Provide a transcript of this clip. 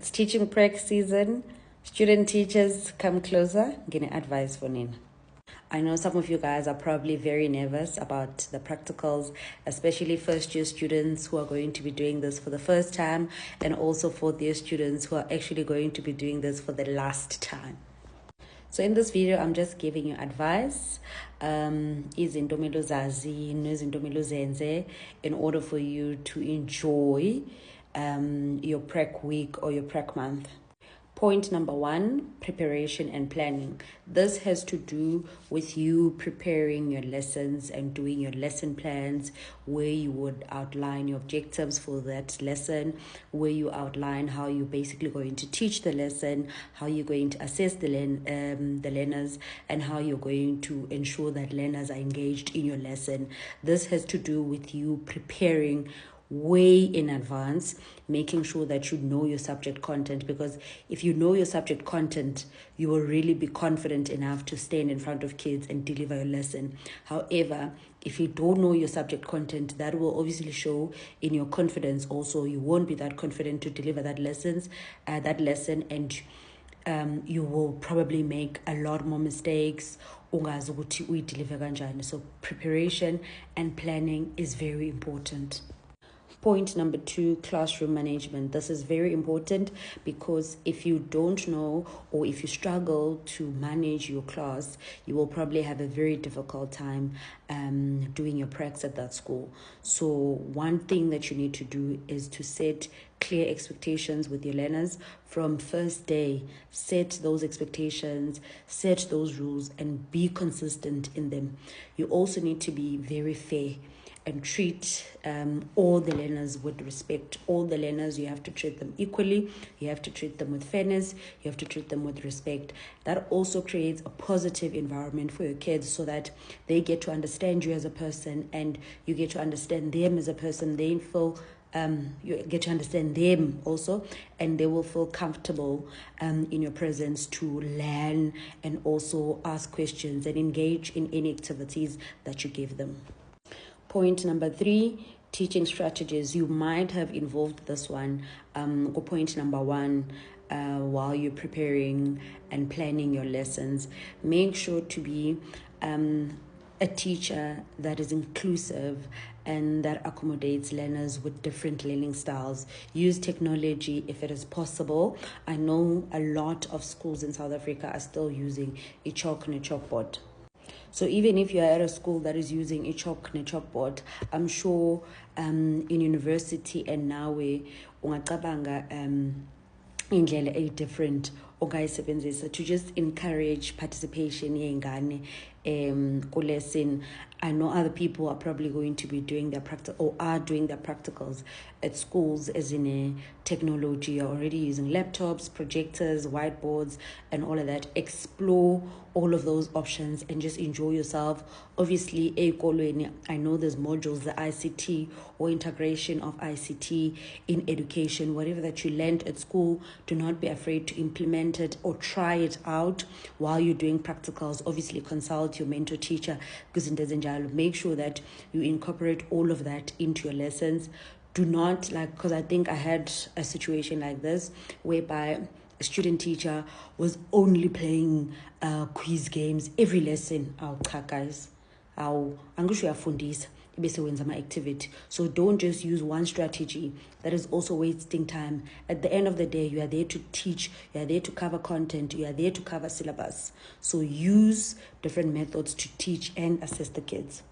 It's teaching prep season. Student teachers, come closer. Getting advice for Nina. I know some of you guys are probably very nervous about the practicals, especially first year students who are going to be doing this for the first time, and also fourth year students who are actually going to be doing this for the last time. So in this video, I'm just giving you advice. Izinto omele uzazi nezinto omele uzenze in order for you to enjoy your prep week or your prep month. Point number 1, preparation and planning. This has to do with you preparing your lessons and doing your lesson plans, where you would outline your objectives for that lesson, where you outline how you're basically going to teach the lesson, how you're going to assess the learners, and how you're going to ensure that learners are engaged in your lesson. This has to do with you preparing way in advance, making sure that you know your subject content, because if you know your subject content, you will really be confident enough to stand in front of kids and deliver your lesson. However, if you don't know your subject content, that will obviously show in your confidence also. You won't be that confident to deliver that lesson, and you will probably make a lot more mistakes. So preparation and planning is very important. Point number 2, classroom management. This is very important because if you don't know, or if you struggle to manage your class, you will probably have a very difficult time doing your pracs at that school. So one thing that you need to do is to set clear expectations with your learners from first day. Set those expectations, set those rules, and be consistent in them. You also need to be very fair and treat all the learners with respect. All the learners, you have to treat them equally. You have to treat them with fairness. You have to treat them with respect. That also creates a positive environment for your kids so that they get to understand you as a person and you get to understand them as a person. They feel you get to understand them also, and they will feel comfortable in your presence to learn and also ask questions and engage in any activities that you give them. Point number 3, teaching strategies. You might have involved this one, point number 1, while you're preparing and planning your lessons. Make sure to be a teacher that is inclusive and that accommodates learners with different learning styles. Use technology if it is possible. I know a lot of schools in South Africa are still using a chalk and a chalkboard. So even if you are at a school that is using a chalk and a chalkboard, I'm sure in university and now ungacabanga indlela a different ongayisebenzisa to just encourage participation yengane lesson. I know other people are probably going to be doing their are doing their practicals at schools as in a technology. You're already using laptops, projectors, whiteboards, and all of that. Explore all of those options and just enjoy yourself. Obviously, I know there's modules, the ICT or integration of ICT in education. Whatever that you learned at school, do not be afraid to implement it or try it out while you're doing practicals. Obviously, consult your mentor teacher, make sure that you incorporate all of that into your lessons. Do not because I think I had a situation like this whereby a student teacher was only playing quiz games every lesson. Guys, angisho uyafundisa bese wenza ama-activity. So don't just use one strategy. That is also wasting time. At the end of the day, you are there to teach, you are there to cover content, you are there to cover syllabus. So use different methods to teach and assess the kids.